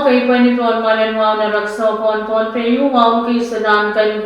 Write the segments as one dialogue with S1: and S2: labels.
S1: kay panipon malanwaw na raksaw pon payu wow kay sanan kan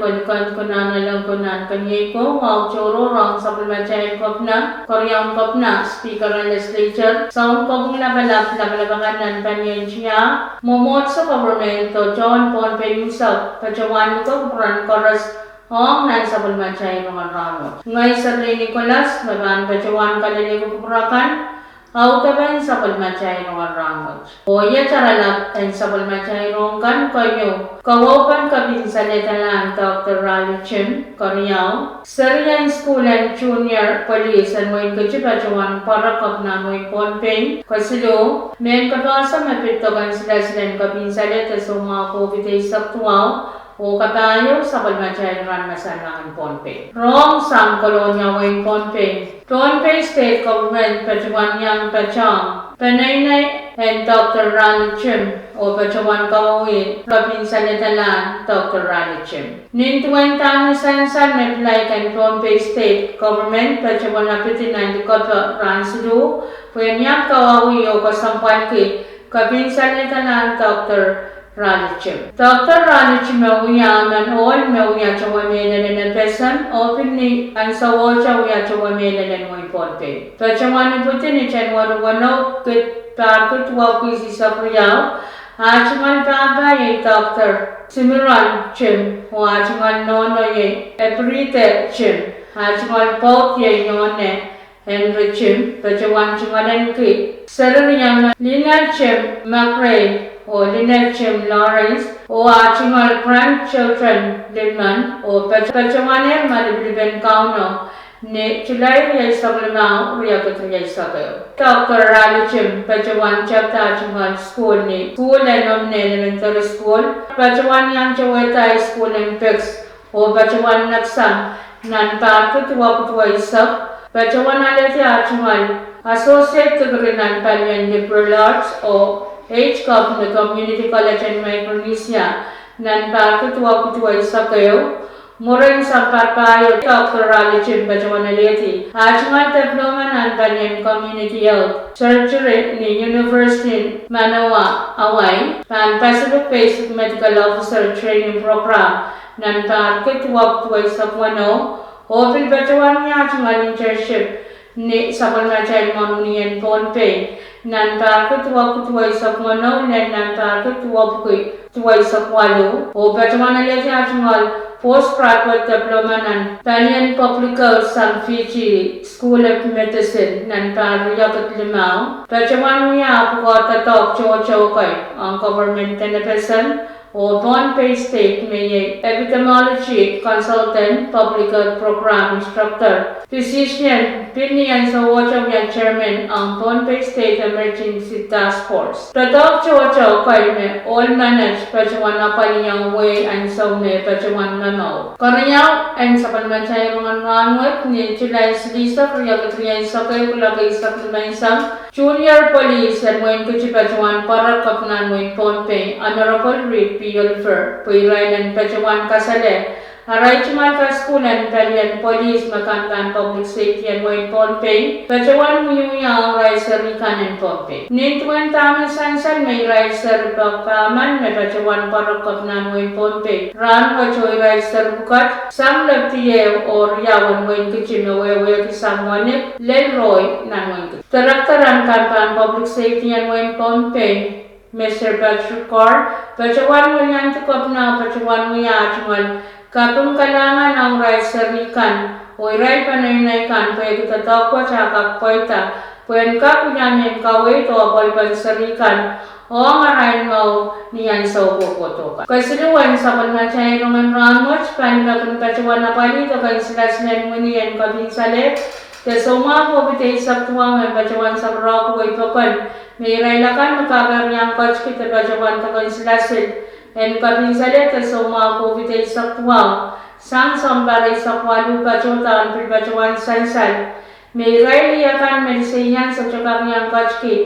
S1: kunan alang kunan kanyay ko wow choro rang supplementary kopna korean kopna speaker and legislature sound kopong labalakanan panyan siya momot sa government to John pon payu sa pajawan ko buran koras Hong nan supplementary mga ramo ngay sa Nicolas magan pajawan kalili ko kupurakan Autaban supplementary mga ramo. O iya caralap and supplementary kan kayo. Kawapan kabin sa letalan Dr. Raleigh Chim, Koreao. Syrian School and Junior Police and Moin Kachipachawan para kapna Moin Ponpeng. Kasilo, men kapasa mapitokan sila kabin sa leta so mga COVID ay saktuaw. O katayo sa palmatyayan ran masanangan Ponpeng. Rong sang kolonya Moin Ponpeng. Ponpeng State Government Pachawan Yang Pachang. Panaynay and Dr. Raleigh Chim o Pachawan Kawawi. Provinsa Netalan Dr. Raleigh Chim. Nintuwentang sansan metlay kan Ponpeng State Government Pachawan Apitinan di Kota Ransidu. Puyanyak Kawawi o Kasampan ki. Provinsa Netalan Dr. Raleigh Chim. Dr. Raleigh Chim mawuya man all mawuya chawa melanan pesan open ni ang sawo chawa chawa melanan mo iponte. Pachawan puti ni chanwaru wano kit pakit wapisi sa priyaw. Achaman baba ye Dr. Simiran Chim o achaman nono ye Eprite Chim. Achaman pot ye yone Henry Chim. Pachawan chimanan ki. Saruniyang Lina Chim Macrae o Lynette Chim Lawrence o achimal grandchildren Lidman o Pachawaner Malibliben Kauno ne Chulay Riyay Sablamaw Riyagat Riyay Sakayo. Dr. Raleigh Chim Pachawan Chapta Achimal School ni School and Elementary School Pachawan Yang Chaweta School and Fix o Pachawan Naksang Nan Pakit Waputwa Isak Pachawan Aleti Achimal Associate Degree Nan Palyan Liberal Arts o HCOP na Community College in Micronesia nan pakituwa sa kayo. Murang sa papayo Dr. Raleigh Chim Pachawan Aleti. Achimal diploma nan Banyan Community Health Surgery ni University Manawa Away. Pan Pacific Basic Medical Officer Training Program nan pakituwa sa Kwano. Open Pachawan niya achimal internship ni sa Palmatyayan Manunian Ponpeng. Nan pakituwa sa Kwano nan pakituwa sa Kwalo. O Pachawan Aleti achimal postgraduate diploma nan Banyan Public Health San Fiji School of Medicine nan Pariyagat Limao. Pachawan niya apukota tok chow ang government tenepesan o Ponpeng State may epidemiology consultant, public health program instructor, physician, pinian sa Wachawian chairman ang Ponpeng State Emergency Task Force. Tatok chow kay may all managed Pachawan apaliyang way and so may Pachawan namaw. Koreaw and sa palmatyayan mga ranwet ni Chulay Silisa Kriyagat Riyay Sakay Kulagay sa Klimaisang Junior Police and Moin Kuchi Pachawan para kapnan Moin Ponpeng Honorable Reed P. Oliver Puiray and Pachawan Kasale Aray Chimal ka School and Italian Police Makantan Public Safety and Moin Ponpeng Pachawan Muyuya Riser Rikan and Ponpeng Nintuan Taman Sansan may Riser Paman may Pachawan para kapnan Moin Ponpeng Ran Wachoy Riser Bukat Sam Labtiyew or Yawan Moin Kuchi Mawewe Kisam Wanip Leroy nan Moin Kuchi Taraktaran Kantan Public Safety and Moin Ponpeng Mr. Patrick Carr, Pachawan mo yan tukop na Pachawan mo ya achimal kapung kalangan ang riser rikan o iray panay kan pwede tatakwa sa kakpoita pwede ka kunyamin kaway to apol pansarikan o ang arayin mo niyan sa upupoto ka. Kasi luwan sa palmatyayan ng Ramos, panibakang Pachawan na palito kay silasnan mo niyan kabinsalit Kasuma ko bitay sa tuwang may Pachawan sa Rock way papan. May railakan makagarnyang coach kita Pachawan tagan silasid. And kabinsalit kasuma ko bitay sa tuwang. Sang sambaray sa kwalu Pachutan Pachawan sansan. May railiyakan medisyan sa tsakarnyang coach ki.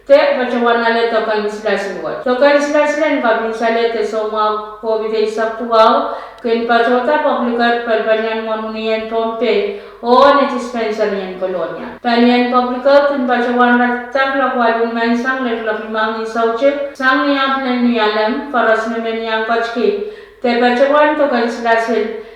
S1: te bacawan nale tokan sila sinuat. Tokan sila kabin sale te soma COVID saktual kin pachota publikat palbanyan monunian pompe o netispensarian kolonya. Palian publikat kin bacawan ratak lakwalun mansang leklapimang ni sauchik sang niap ni alam faras memen yang kachki. Te bacawan tokan sila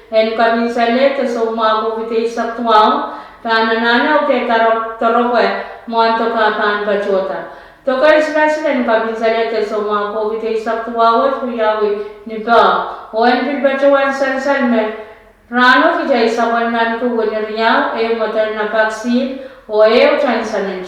S1: en kabin sale te soma COVID saktual tananana te tarope moanto kapan bacota. Tokai sila kabin sale te soma COVID saktuawat huyawi ni ba. Oen bil bacawan sal rano kijay sawan nan ku guneriyaw Moderna vaccine o chansan.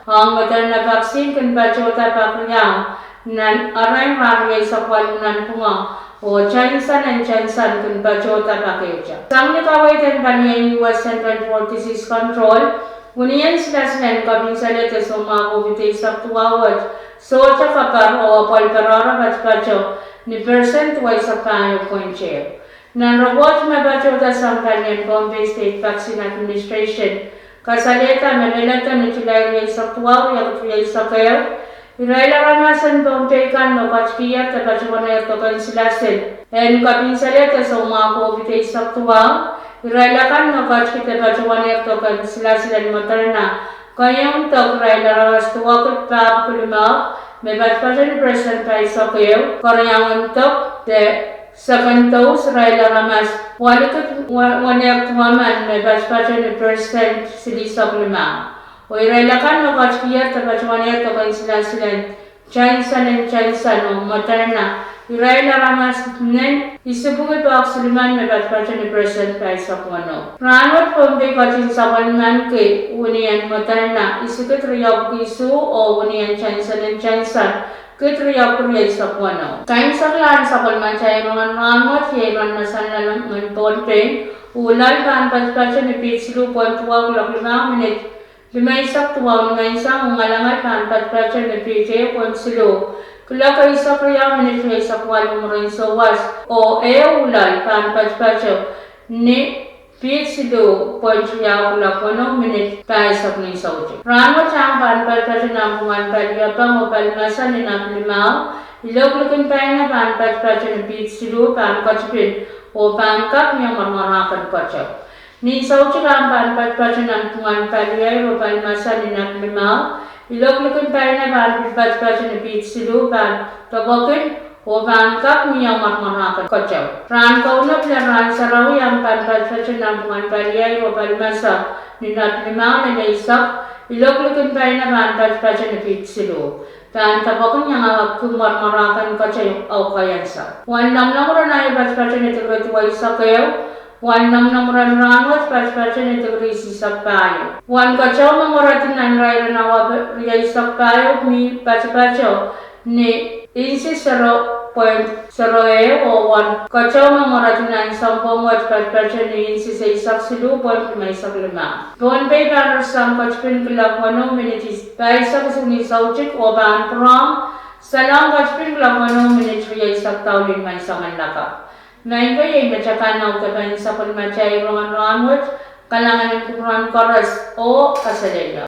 S1: Ang Moderna vaccine kan bacota pakriyaw nan arang rariyay sakwalunan punga o chansan kan bacota pakyocha. Sang nikaway ten banyan US Central for Disease Control Unian sila kabin sale te soma COVID saktuawat so kapar o palparara batpacho ni percent way sa payo poinche. Nan robot mabachota sa kanyan Bombay State Vaccine Administration kasaleta manilata ni tilay saktuaw yakutuyay sakayaw Iraila ramasan Bombay kan no kachkiya tabachuana tokan sila en kabin sale te soma COVID saktuaw Iraila kan no kachki tabachuana tokan sila Moderna kaya untuk Iraila ramas tuwakot pa kulima may batpasan present tayo sakayaw kaya untuk the second dose Iraila ramas wanak tuwaman may batpasan present sili sakulima o Iraila kan no kachkiya tabachuana tokan sila Chansan o Moderna Iraila ramas nen isubugay pa aksuliman may batpasan present tayo sakulano ranot Bombay kachin sakulman kay Unian Moderna isukit riyaw kisu o Unian Chansan Kitriya kuriyay sakulano kain saklan sakulman chay mga ranot yeman masan ng ponte ulay kan batpasan ni pitsilu pontuwa kulak 5 minit Limaisak tuwang ngaysang ungalangat kan batpasan ni pitse ponsilu Kulak ay sakriya minit may sakwalong rin sawas o ulay kan batpasan ni pitsilu pontuwa kulak 1 minit tayo sa kong sauti. Rangot siyang batpasan ng bungan palyapang o palmasan ni naplimaw iloglukin pa na batpasan ni pitsilu kan kachpin o pangkap niyang marmarakan pachaw. Ni sauti kan batpasan ng bungan palyay o palmasan ni naplimaw iloglukin pa na batpasan ni pitsilu kan tabakin o pangkap niyang marmarakan pachaw. Ran kaunap na ran sarawi ang batpasan ng bungan palyay o palmasan ni naplimaw na naisak iloglukin pa na batpasan ni pitsilu. Dan tabakan yang awak marmarakan kachaw o kayansa. Wan namnam ran batpasan ni tigratuway sakayaw wan namnam ran rangot batpasan ni tigrisi sakpayo. Wan kachaw manguratin ang rayran awa riyay sakpayo mi batpasan ni insi 0.0 o wan kachaw manguratin ang sampung batpasan ni insi sa isaksilu pon may saklima. Bombay banner sang kachpin kulak 1 minutes paisa kusuni sauchik o ban prom salang kachpin kulak 1 minutes riyay saktaulin may sangan laka. Ngayon ko yung bacakan na utapan sa kulmachay rongan rangot kalangan ng kukuran koras o kasalenya.